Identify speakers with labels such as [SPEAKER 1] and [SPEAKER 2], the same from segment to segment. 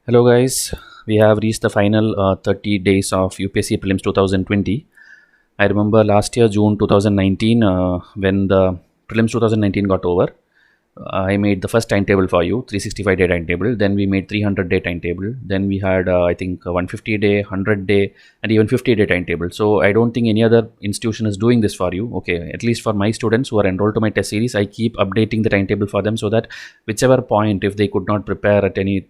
[SPEAKER 1] Hello guys, we have reached the final 30 days of UPSC Prelims 2020. I remember last year June 2019 when the Prelims 2019 got over. I made the first timetable for you, 365-day timetable. Then we made 300-day timetable. Then we had, I think, 150-day, 100-day, and even 50-day timetable. So I don't think any other institution is doing this for you. Okay, at least for my students who are enrolled to my test series, I keep updating the timetable for them so that whichever point, if they could not prepare at any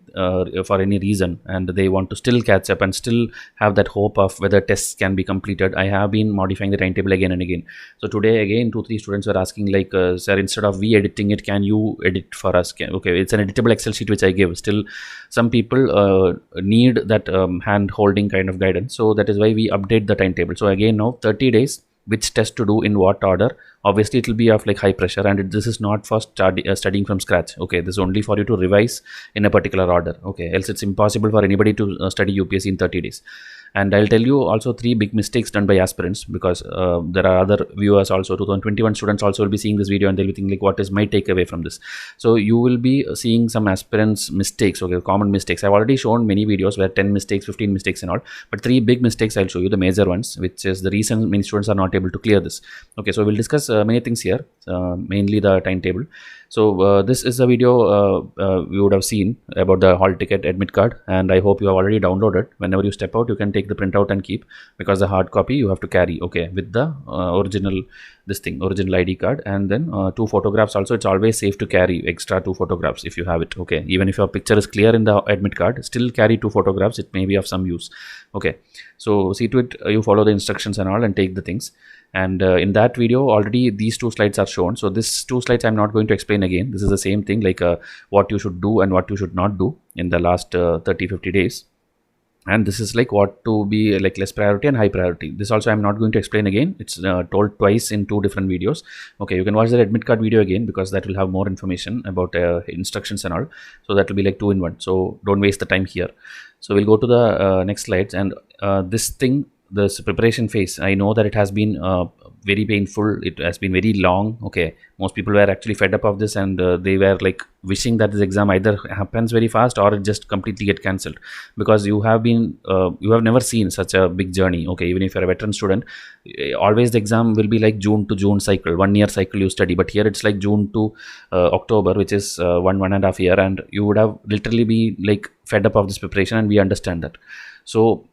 [SPEAKER 1] for any reason, and they want to still catch up and still have that hope of whether tests can be completed, I have been modifying the timetable again and again. So today again, 2-3 students were asking like, sir, instead of we editing it, can you edit for us? Okay, it's an editable Excel sheet which I give. Still, some people need that hand holding kind of guidance. So that is why we update the timetable. So again, now 30 days, which test to do in what order. Obviously it will be of like high pressure, and this is not for studying from scratch. Okay, this is only for you to revise in a particular order. Okay, else it's impossible for anybody to study UPSC in 30 days. And I'll tell you also 3 big mistakes done by aspirants, because there are other viewers also. 2021 students also will be seeing this video and they'll be thinking like, what is my takeaway from this? So you will be seeing some aspirants mistakes. Okay, common mistakes. I've already shown many videos where 10 mistakes, 15 mistakes and all, but 3 big mistakes I'll show you, the major ones, which is the reason many students are not able to clear this. Okay, so we'll discuss many things here, mainly the timetable. So this is a video you would have seen about the hall ticket admit card, and I hope you have already downloaded. Whenever you step out, you can take the printout and keep, because the hard copy you have to carry, okay, with the original original ID card, and then 2 photographs also. It's always safe to carry extra 2 photographs if you have it. Okay, even if your picture is clear in the admit card, still carry 2 photographs. It may be of some use. Okay, so see to it you follow the instructions and all and take the things. And in that video already these 2 slides are shown, so this 2 slides I'm not going to explain again. This is the same thing, like what you should do and what you should not do in the last 30-50 days. And this is like what to be like less priority and high priority. This also I'm not going to explain again. It's told twice in 2 different videos. Okay, you can watch the admit card video again, because that will have more information about instructions and all. So that will be like 2 in 1, so don't waste the time here. So we'll go to the next slides. And this preparation phase, I know that it has been very painful. It has been very long. Okay, most people were actually fed up of this, and they were like wishing that this exam either happens very fast or it just completely get cancelled, because you have never seen such a big journey. Okay, even if you're a veteran student, always the exam will be like June to June cycle, 1 year cycle you study, but here it's like June to October, which is 1.5 year, and you would have literally be like fed up of this preparation, and we understand that. So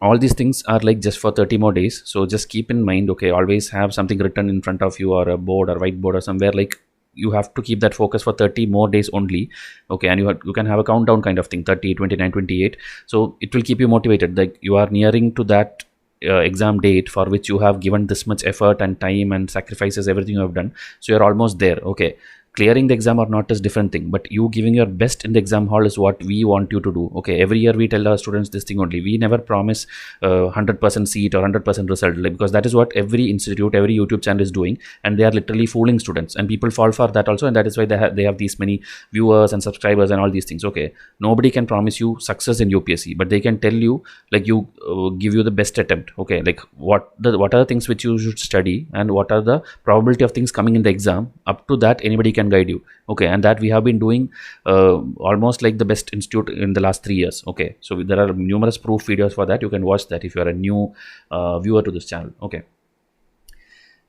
[SPEAKER 1] all these things are like just for 30 more days. So just keep in mind, okay, always have something written in front of you, or a board or whiteboard or somewhere, like you have to keep that focus for 30 more days only. Okay, and you can have a countdown kind of thing, 30, 29, 28. So it will keep you motivated, like you are nearing to that exam date for which you have given this much effort and time and sacrifices, everything you have done. So you're almost there. Okay, clearing the exam or not is different thing, but you giving your best in the exam hall is what we want you to do. Okay, every year we tell our students this thing only. We never promise 100% seat or 100% result, like, because that is what every institute, every YouTube channel is doing, and they are literally fooling students, and people fall for that also, and that is why they have these many viewers and subscribers and all these things. Okay, nobody can promise you success in UPSC, but they can tell you, like, you give you the best attempt. Okay, like what are the things which you should study, and what are the probability of things coming in the exam. Up to that anybody can guide you. Okay, and that we have been doing almost like the best institute in the last 3 years. Okay, so there are numerous proof videos for that. You can watch that if you are a new viewer to this channel. Okay,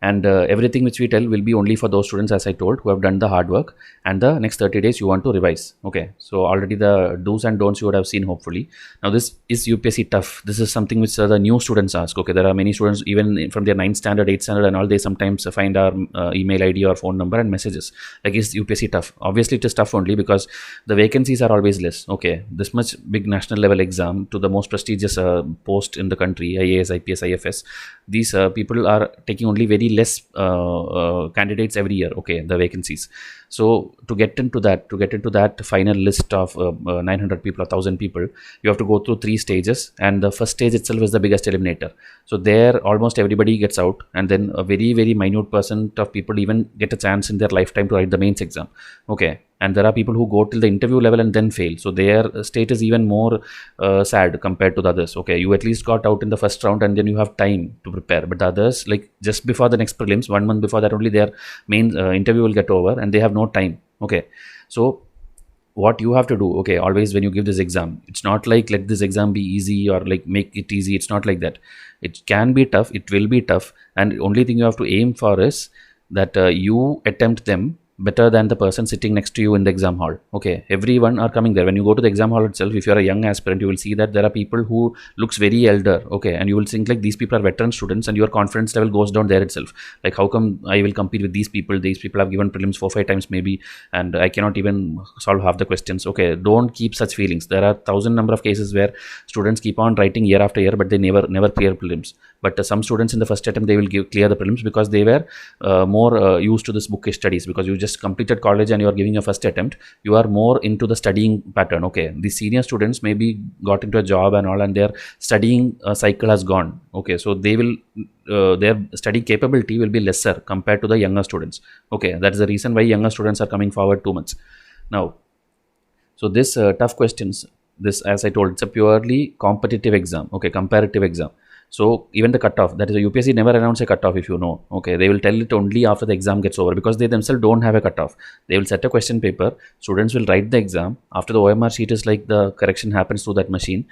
[SPEAKER 1] and everything which we tell will be only for those students, as I told, who have done the hard work, and the next 30 days you want to revise. Okay, so already the do's and don'ts you would have seen, hopefully. Now this is UPSC tough. This is something which the new students ask. Okay, there are many students even from their 9th standard, 8th standard and all, they sometimes find our email ID or phone number and messages like, is UPSC tough? Obviously it is tough only because the vacancies are always less. Okay, this much big national level exam to the most prestigious post in the country, IAS, IPS, IFS, these people are taking only very less candidates every year. Okay, the vacancies. So to get into that final list of 900 people or 1000 people, you have to go through 3 stages, and the first stage itself is the biggest eliminator. So there almost everybody gets out, and then a very minute percent of people even get a chance in their lifetime to write the mains exam. Okay, and there are people who go till the interview level and then fail, so their state is even more sad compared to the others. Okay, you at least got out in the first round and then you have time to prepare, but the others, like just before the next prelims, 1 month before that only, their main interview will get over and they have no time. Okay, so what you have to do, okay, always when you give this exam, it's not like let this exam be easy or like make it easy. It's not like that. It can be tough, it will be tough, and only thing you have to aim for is that you attempt them better than the person sitting next to you in the exam hall. Okay, everyone are coming there. When you go to the exam hall itself, if you're a young aspirant, you will see that there are people who looks very elder, okay, and you will think like these people are veteran students, and your confidence level goes down there itself. Like, how come I will compete with these people? These people have given prelims 4-5 times maybe, and I cannot even solve half the questions. Okay, don't keep such feelings. There are thousand number of cases where students keep on writing year after year, but they never clear prelims. But some students in the first attempt, they will clear the prelims because they were more used to this bookish studies, because you just completed college and you are giving your first attempt. You are more into the studying pattern. Okay, the senior students maybe got into a job and all, and their studying cycle has gone. Okay, so they will their study capability will be lesser compared to the younger students. Okay, that's the reason why younger students are coming forward 2 months now. So this tough questions, this, as I told, it's a purely competitive exam. Okay, comparative exam. So even the cutoff, that is, a UPSC never announce a cutoff, if you know. Okay, they will tell it only after the exam gets over, because they themselves don't have a cutoff. They will set a question paper, students will write the exam. After the OMR sheet is like the correction happens through that machine.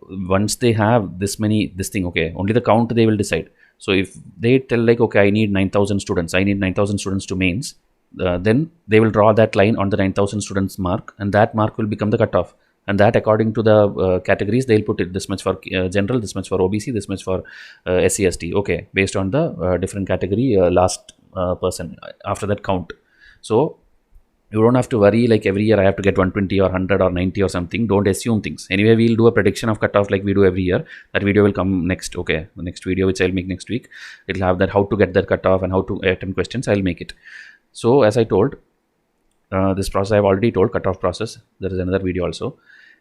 [SPEAKER 1] Once they have this thing, okay, only the count they will decide. So if they tell like, okay, I need 9,000 students, I need 9,000 students to mains, then they will draw that line on the 9,000 students mark, and that mark will become the cutoff. And that, according to the categories, they'll put it this much for general, this much for OBC, this much for SC ST. Okay, based on the different category last person after that count. So you don't have to worry like every year I have to get 120 or 100 or 90 or something. Don't assume things. Anyway, we'll do a prediction of cutoff like we do every year. That video will come next. Okay, the next video which I'll make next week, it'll have that how to get that cutoff and how to attempt questions. I'll make it. So as I told, this process I've already told, cutoff process. There is another video also.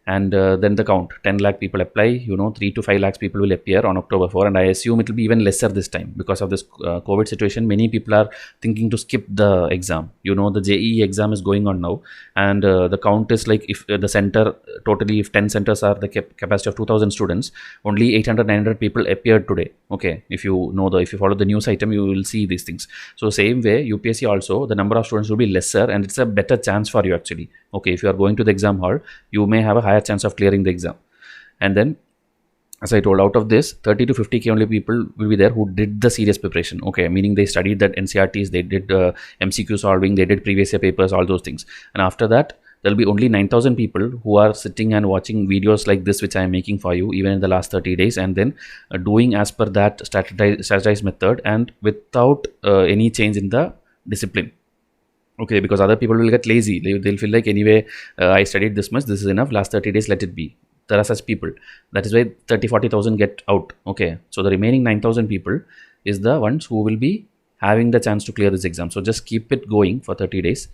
[SPEAKER 1] And then the count, 10 lakh people apply, 3 to 5 lakhs people will appear on October 4, and I assume it will be even lesser this time because of this COVID situation. Many people are thinking to skip the exam. The JEE exam is going on now, and the count is like, if the center, totally if 10 centers are the capacity of 2,000 students, only 800-900 people appeared today. Okay, if you follow the news item, you will see these things. So same way, UPSC also, the number of students will be lesser, and it's a better chance for you actually. Okay, if you are going to the exam hall, you may have a higher chance of clearing the exam. And then, as I told, out of this, 30 to 50k only people will be there who did the serious preparation. Okay, meaning they studied that NCRTs, they did MCQ solving, they did previous year papers, all those things. And after that, there will be only 9,000 people who are sitting and watching videos like this, which I am making for you, even in the last 30 days, and then doing as per that strategized method, and without any change in the discipline. Okay, because other people will get lazy. They'll feel like, anyway, I studied this much, this is enough, last 30 days, let it be. There are such people. That is why 30-40,000 get out. Okay, so the remaining 9,000 people is the ones who will be having the chance to clear this exam. So just keep it going for 30 days.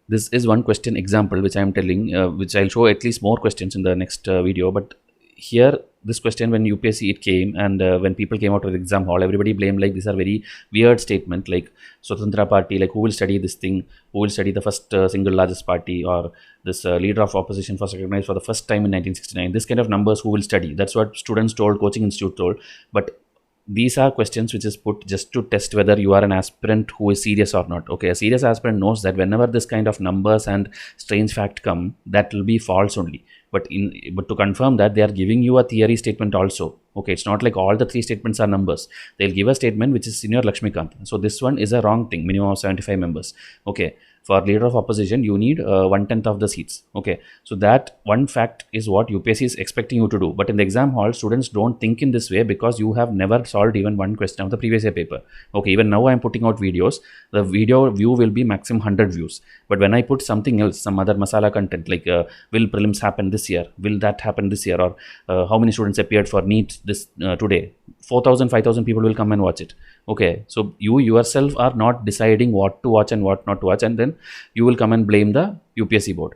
[SPEAKER 1] This is one question example which I am telling, which I'll show at least more questions in the next video. But here, this question, when UPSC it came, and when people came out of the exam hall, everybody blamed like these are very weird statement, like Swatantra Party, like who will study this thing, who will study the first single largest party, or this leader of opposition was recognized for the first time in 1969. This kind of numbers, who will study? That's what students told, coaching institute told. But these are questions which is put just to test whether you are an aspirant who is serious or not. Okay, a serious aspirant knows that whenever this kind of numbers and strange fact come, that will be false only. But to confirm that, they are giving you a theory statement also. Okay, it's not like all the 3 statements are numbers. They'll give a statement which is Senior Lakshmikant. So this one is a wrong thing, minimum of 75 members. Okay, for leader of opposition, you need 1/10 of the seats. Okay, so that one fact is what UPSC is expecting you to do. But in the exam hall, students don't think in this way because you have never solved even one question of the previous year paper. Okay, even now I am putting out videos. The video view will be maximum 100 views. But when I put something else, some other masala content, like will prelims happen this year? Will that happen this year? Or how many students appeared for NEET this today? 4,000, 5,000 people will come and watch it. Okay, so you yourself are not deciding what to watch and what not to watch, and then you will come and blame the UPSC board.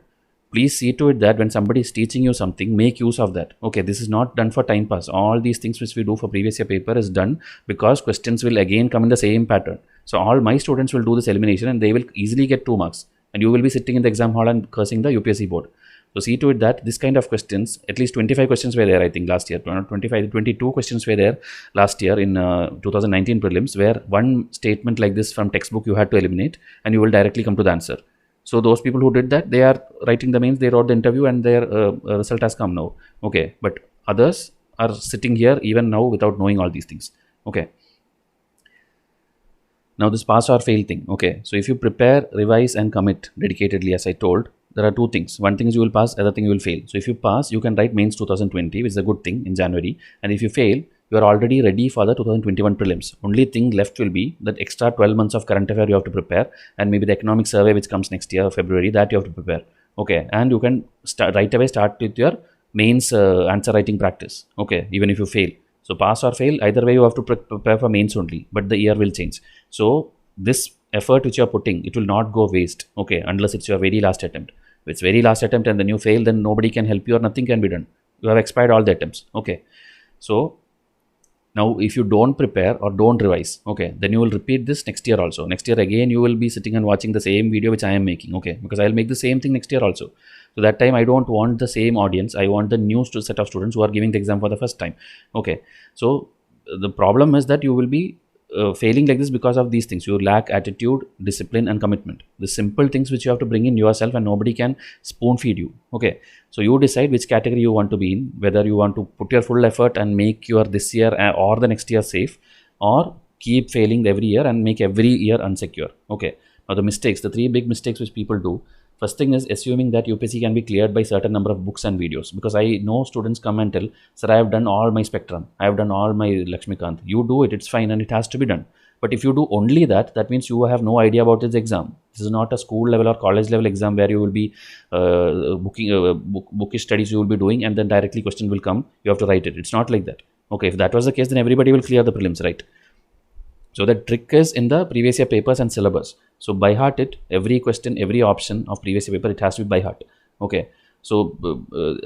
[SPEAKER 1] Please see to it that when somebody is teaching you something, make use of that. Okay, this is not done for time pass. All these things which we do for previous year paper is done because questions will again come in the same pattern. So all my students will do this elimination and they will easily get 2 marks. And you will be sitting in the exam hall and cursing the UPSC board. So see to it that this kind of questions, at least 25 questions were there, I think, last year. 22 questions were there last year in 2019 prelims, where one statement like this from textbook you had to eliminate and you will directly come to the answer. So those people who did that, they are writing the mains, they wrote the interview, and their result has come now. Okay, but others are sitting here even now without knowing all these things. Okay. Now this pass or fail thing. Okay, so if you prepare, revise, and commit dedicatedly, as I told, there are two things. One thing is you will pass, other thing you will fail. So if you pass, you can write mains 2020, which is a good thing in January. And if you fail, you are already ready for the 2021 prelims. Only thing left will be that extra 12 months of current affair you have to prepare, and maybe the economic survey which comes next year, February, that you have to prepare. Okay, and you can right away start with your mains answer writing practice. Okay, even if you fail. So pass or fail, either way you have to prepare for mains only, but the year will change. So this effort which you are putting, it will not go waste. Okay, unless it's your very last attempt. If it's very last attempt and then you fail, then nobody can help you or nothing can be done. You have expired all the attempts. Okay, so now if you don't prepare or don't revise, okay, then you will repeat this next year also. Next year again you will be sitting and watching the same video which I am making. Okay, because I will make the same thing next year also. So that time I don't want the same audience. I want the new set of students who are giving the exam for the first time. Okay, so the problem is that you will be failing like this because of these things. You lack attitude, discipline, and commitment. The simple things which you have to bring in yourself, and nobody can spoon feed you. Okay, so you decide which category you want to be in, whether you want to put your full effort and make your this year or the next year safe, or keep failing every year and make every year unsecure. Okay, now the mistakes, the three big mistakes which people do. First thing is assuming that UPSC can be cleared by certain number of books and videos, because I know students come and tell, sir, I have done all my Spectrum, I have done all my Lakshmikant. You do it, it's fine, and it has to be done. But if you do only that, that means you have no idea about this exam. This is not a school level or college level exam where you will be bookish studies you will be doing, and then directly question will come, you have to write it. It's not like that. Okay, if that was the case, then everybody will clear the prelims, right? So the trick is in the previous year papers and syllabus. So by heart it, every question, every option of previous year paper, it has to be by heart. Okay. So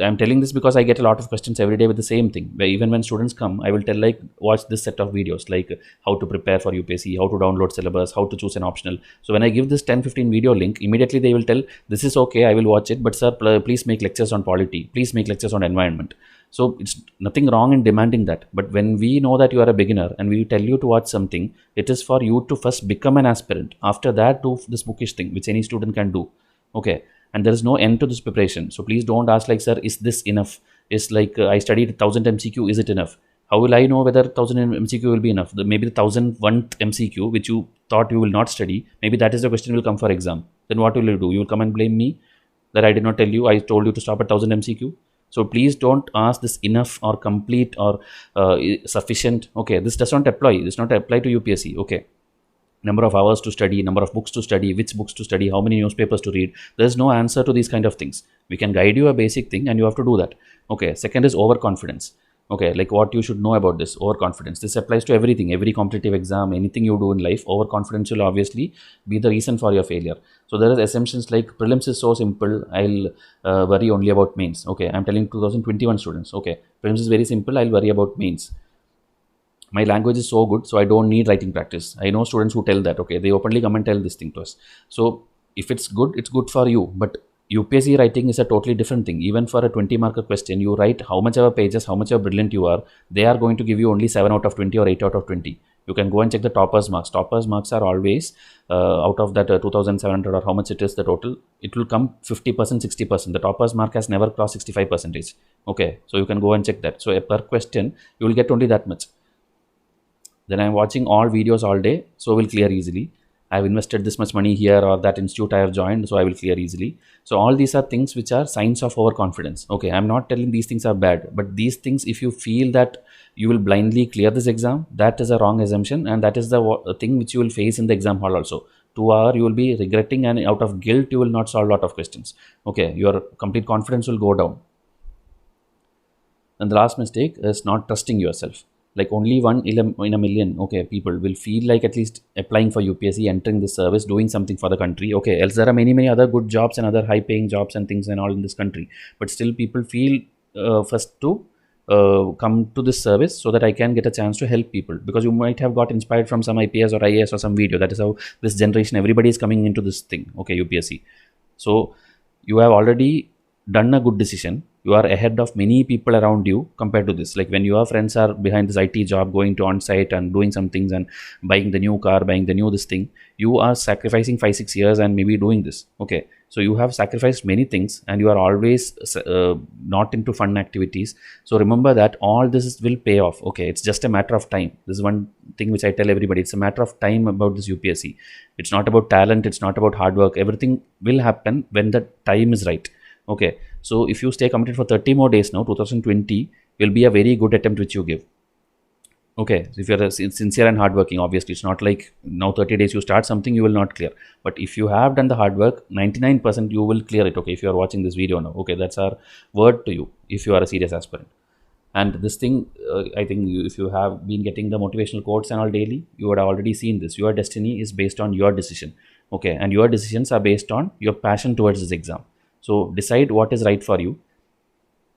[SPEAKER 1] I'm telling this because I get a lot of questions every day with the same thing, where even when students come, I will tell like, watch this set of videos, like how to prepare for UPSC, how to download syllabus, how to choose an optional. So when I give this 10-15 video link, immediately they will tell, this is okay, I will watch it, but sir, please make lectures on polity, please make lectures on environment. So it's nothing wrong in demanding that. But when we know that you are a beginner and we tell you to watch something, it is for you to first become an aspirant. After that, do this bookish thing, which any student can do. Okay. And there is no end to this preparation. So please don't ask like, sir, is this enough? Is like, I studied 1000 MCQ, is it enough? How will I know whether 1000 MCQ will be enough? Maybe the 1001th MCQ, which you thought you will not study, maybe that is the question will come for exam. Then what will you do? You will come and blame me that I did not tell you, I told you to stop at 1000 MCQ. So please don't ask this enough or complete or sufficient. Okay, this does not apply. This does not apply to UPSC. Okay, number of hours to study, number of books to study, which books to study, how many newspapers to read. There is no answer to these kind of things. We can guide you a basic thing and you have to do that. Okay, second is overconfidence. Okay, like what you should know about this overconfidence. This applies to everything, every competitive exam, anything you do in life. Overconfidence will obviously be the reason for your failure. So there are assumptions like prelims is so simple, I'll worry only about mains. Okay, I'm telling 2021 students. Okay, prelims is very simple, I'll worry about mains. My language is so good, so I don't need writing practice. I know students who tell that. Okay, they openly come and tell this thing to us. So if it's good for you, but UPSC writing is a totally different thing. Even for a 20-marker question, you write how much ever pages, how much ever brilliant you are, they are going to give you only 7 out of 20 or 8 out of 20. You can go and check the toppers marks. Toppers marks are always out of that 2700 or how much it is the total, it will come 50%, 60%. The toppers mark has never crossed 65%. Okay, so you can go and check that. So per question, you will get only that much. Then I am watching all videos all day, so will clear easily. I have invested this much money here or that institute I have joined, so I will clear easily. So all these are things which are signs of overconfidence. Okay, I am not telling these things are bad, but these things, if you feel that you will blindly clear this exam, that is a wrong assumption, and that is the thing which you will face in the exam hall also. 2 hours you will be regretting, and out of guilt you will not solve a lot of questions. Okay, your complete confidence will go down. And the last mistake is not trusting yourself. Like only 1 in a million, okay, people will feel like at least applying for UPSC, entering this service, doing something for the country. Okay, else there are many other good jobs and other high paying jobs and things and all in this country. But still people feel first to come to this service so that I can get a chance to help people. Because you might have got inspired from some IPS or IAS or some video. That is how this generation, everybody is coming into this thing, okay, UPSC. So you have already done a good decision. you are ahead of many people around you compared to this. Like when your friends are behind this IT job, going to on-site and doing some things and buying the new car, buying the new this thing, you are sacrificing 5-6 years and maybe doing this. Okay, so you have sacrificed many things and you are always not into fun activities. So remember that all this will pay off. Okay, it's just a matter of time. This is one thing which I tell everybody. It's a matter of time about this UPSC. It's not about talent, it's not about hard work. Everything will happen when the time is right. Okay, so if you stay committed for 30 more days now, 2020 will be a very good attempt which you give. Okay, so if you're sincere and hardworking, obviously it's not like now 30 days you start something you will not clear. But if you have done the hard work, 99% you will clear it. Okay, if you are watching this video now, okay, that's our word to you if you are a serious aspirant. And this thing, I think if you have been getting the motivational quotes and all daily, you would have already seen this. Your destiny is based on your decision. Okay, and your decisions are based on your passion towards this exam. So decide what is right for you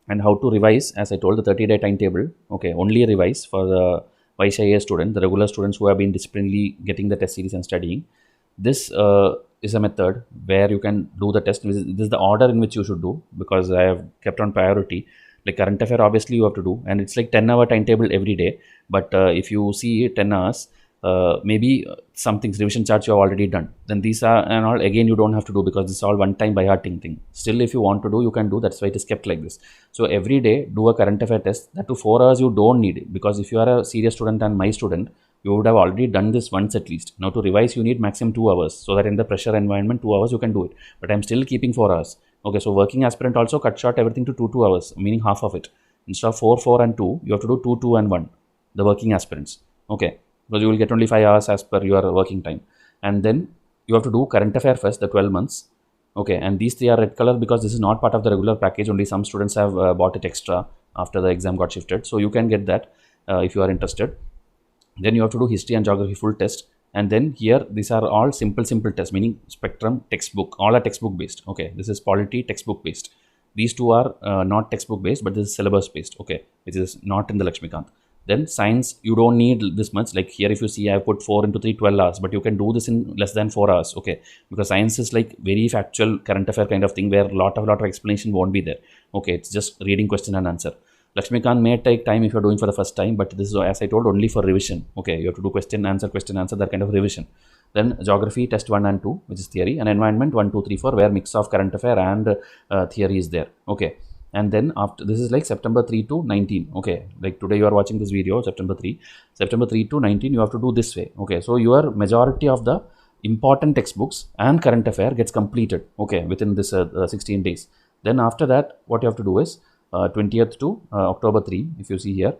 [SPEAKER 1] and how to revise. As I told, the 30-day timetable. Okay, only revise for the YCIA student, the regular students who have been disciplinedly getting the test series and studying. This is a method where you can do the test. This is the order in which you should do, because I have kept on priority. Like current affair, obviously you have to do, and it's like 10-hour timetable every day. But if you see 10 hours, maybe some things, revision charts you have already done. Then these are and all again you don't have to do, because this is all one-time by hearting thing. Still, if you want to do, you can do. That's why it is kept like this. So every day do a current affair test. That to 4 hours you don't need it, because if you are a serious student and my student, you would have already done this once at least. Now to revise you need maximum 2 hours, so that in the pressure environment 2 hours you can do it. But I'm still keeping 4 hours. Okay, so working aspirant also cut short everything to 2 hours, meaning half of it. Instead of 4 and 2, you have to do 2 and 1, the working aspirants. Okay, because you will get only 5 hours as per your working time. And then you have to do current affair first, the 12 months. Okay, and these 3 are red color because this is not part of the regular package. Only some students have bought it extra after the exam got shifted. So you can get that if you are interested. Then you have to do history and geography full test. And then here, these are all simple tests, meaning spectrum, textbook, all are textbook based. Okay, this is polity, textbook based. These two are not textbook based, but this is syllabus based. Okay, which is not in the Lakshmikant. Then science, you don't need this much. Like here, if you see, I put 4 into 3, 12 hours, but you can do this in less than 4 hours. Okay, because science is like very factual current affair kind of thing where a lot of explanation won't be there. Okay, it's just reading question and answer. Lakshmikant may take time if you're doing for the first time, but this is, as I told, only for revision. Okay, you have to do question, answer, that kind of revision. Then geography, test 1 and 2, which is theory, and environment 1, 2, 3, 4, where mix of current affair and theory is there. Okay, and then after this is like September 3 to 19. Okay, like today you are watching this video, September 3 to 19, you have to do this way. Okay, so your majority of the important textbooks and current affair gets completed. Okay, within this 16 days. Then after that, what you have to do is 20th to October 3, if you see here,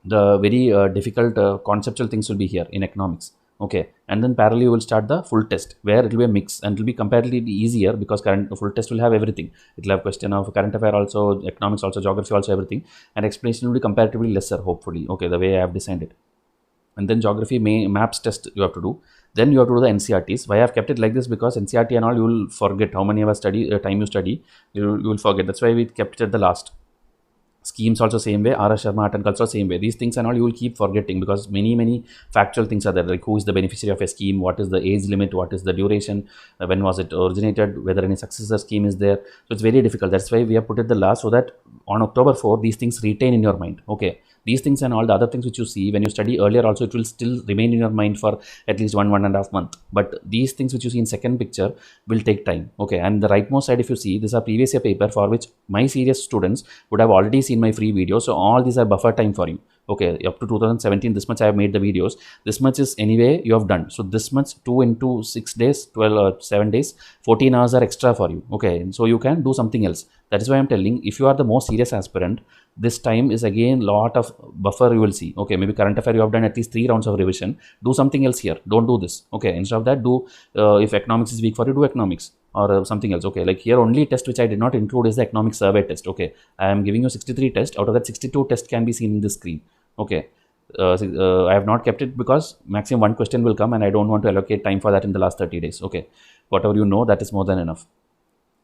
[SPEAKER 1] the very difficult conceptual things will be here in economics. Okay, and then parallel you will start the full test, where it will be a mix and it will be comparatively easier, because full test will have everything. It will have question of current affair also, economics also, geography also, everything, and explanation will be comparatively lesser, hopefully. Okay, the way I have designed it. And then geography maps test you have to do. Then you have to do the NCRTs. Why I have kept it like this? Because NCRT and all, you will forget how many hours time you study. You will forget. That's why we kept it at the last. Schemes also same way. R.S. Sharma Art and Culture same way. These things and all you will keep forgetting, because many factual things are there. Like who is the beneficiary of a scheme? What is the age limit? What is the duration? When was it originated? Whether any successor scheme is there? So it's very difficult. That's why we have put it the last, so that on October 4, these things retain in your mind. Okay. These things and all the other things which you see when you study earlier also, it will still remain in your mind for at least 1.5 months. But these things which you see in second picture will take time. Okay, and the rightmost side, if you see, this is a previous year paper for which my serious students would have already seen my free video. So all these are buffer time for you. Okay, up to 2017, this much I have made the videos. This much is anyway you have done. So this much 2 into 6 days, 7 days, 14 hours are extra for you. Okay, so you can do something else. That is why I'm telling, if you are the most serious aspirant, this time is again lot of buffer you will see. Okay, maybe current affair you have done at least 3 rounds of revision. Do something else here. Don't do this. Okay, instead of that, do if economics is weak for you, do economics or something else. Okay, like here only test which I did not include is the economic survey test. Okay, I am giving you 63 tests. Out of that, 62 tests can be seen in this screen. Okay, I have not kept it because maximum 1 question will come and I don't want to allocate time for that in the last 30 days. Okay, whatever you know, that is more than enough.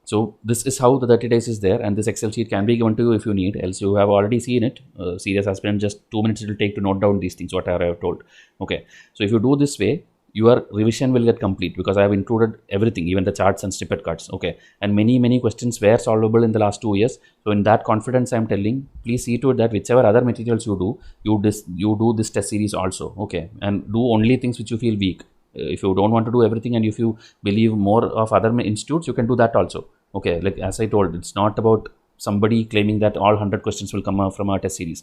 [SPEAKER 1] So this is how the 30 days is there, and this Excel sheet can be given to you if you need, else you have already seen it. Serious aspirant, just 2 minutes it will take to note down these things, what I have told. Okay, so if you do this way, your revision will get complete, because I have included everything, even the charts and snippet cards. Okay, and many questions were solvable in the last 2 years. So in that confidence, I am telling, please see to it that whichever other materials you do, you do this test series also. Okay, and do only things which you feel weak. If you don't want to do everything, and if you believe more of other institutes, you can do that also. Okay, like as I told, it's not about somebody claiming that all 100 questions will come from our test series.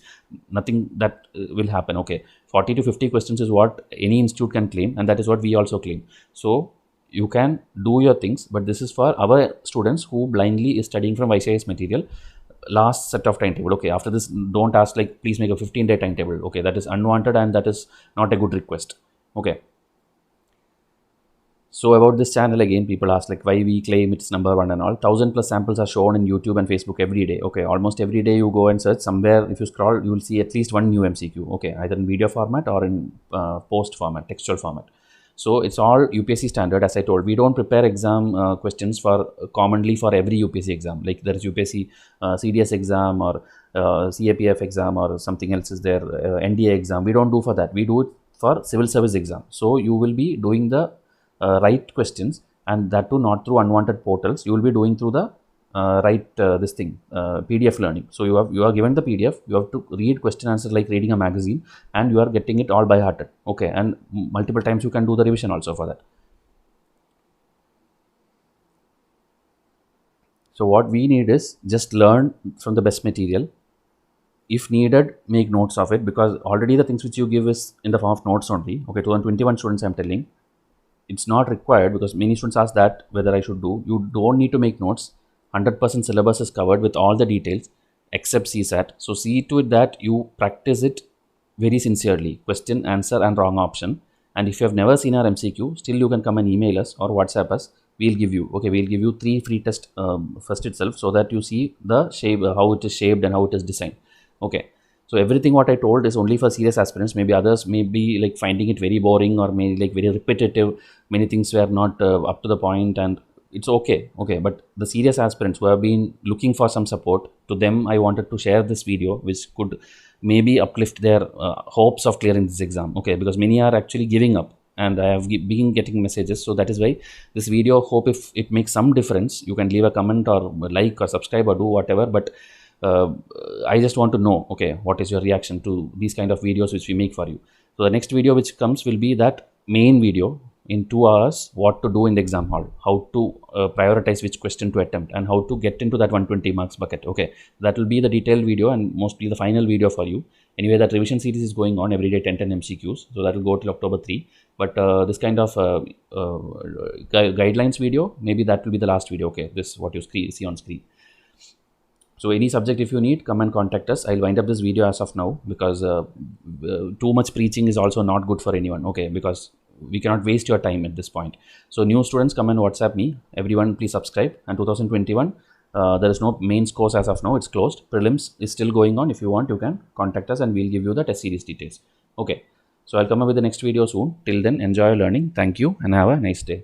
[SPEAKER 1] Nothing that will happen. Okay, 40 to 50 questions is what any institute can claim, and that is what we also claim. So you can do your things, but this is for our students who blindly is studying from ICIS material. Last set of timetable. Okay, after this, don't ask like please make a 15-day timetable. Okay, that is unwanted, and that is not a good request. Okay, so about this channel, again, people ask like why we claim it's number one and all. 1,000+ samples are shown in YouTube and Facebook every day. Okay, almost every day you go and search somewhere. If you scroll, you will see at least one new MCQ. Okay, either in video format or in post format, textual format. So it's all UPSC standard. As I told, we don't prepare exam questions for commonly for every UPSC exam. Like there is UPSC CDS exam or CAPF exam or something else is there, NDA exam. We don't do for that. We do it for civil service exam. So you will be doing the right questions, and that too not through unwanted portals. You will be doing through the PDF learning. So you are given the PDF, you have to read question answer like reading a magazine, and you are getting it all by hearted. Okay, and multiple times you can do the revision also for that. So what we need is just learn from the best material. If needed, make notes of it, because already the things which you give is in the form of notes only. Okay, 2021 students I am telling, it's not required, because many students ask that whether I should do. You don't need to make notes. 100% syllabus is covered with all the details except CSAT. So see to it that you practice it very sincerely, question, answer and wrong option. And if you have never seen our MCQ, still you can come and email us or WhatsApp us. We'll give you 3 free tests first itself, so that you see the shape, how it is shaped and how it is designed. Okay, so everything what I told is only for serious aspirants. Maybe others may be like finding it very boring or maybe like very repetitive. Many things were not up to the point, and it's okay. Okay, but the serious aspirants who have been looking for some support, to them I wanted to share this video, which could maybe uplift their hopes of clearing this exam. Okay, because many are actually giving up, and I have been getting messages. So that is why this video, hope if it makes some difference, you can leave a comment or like or subscribe or do whatever. But I just want to know, okay, what is your reaction to these kind of videos which we make for you. So the next video which comes will be that main video in 2 hours, what to do in the exam hall, how to prioritize which question to attempt, and how to get into that 120 marks bucket. Okay, that will be the detailed video and mostly the final video for you. Anyway, that revision series is going on every day, 10 MCQs, so that will go till October 3. But this kind of guidelines video, maybe that will be the last video. Okay, this is what you see on screen. So any subject if you need, come and contact us. I'll wind up this video as of now, because too much preaching is also not good for anyone. Okay, because we cannot waste your time at this point. So new students, come and WhatsApp me. Everyone please subscribe. And 2021, there is no mains course as of now, it's closed. Prelims is still going on. If you want, you can contact us and we'll give you the test series details. Okay, so I'll come up with the next video soon. Till then, enjoy your learning. Thank you and have a nice day.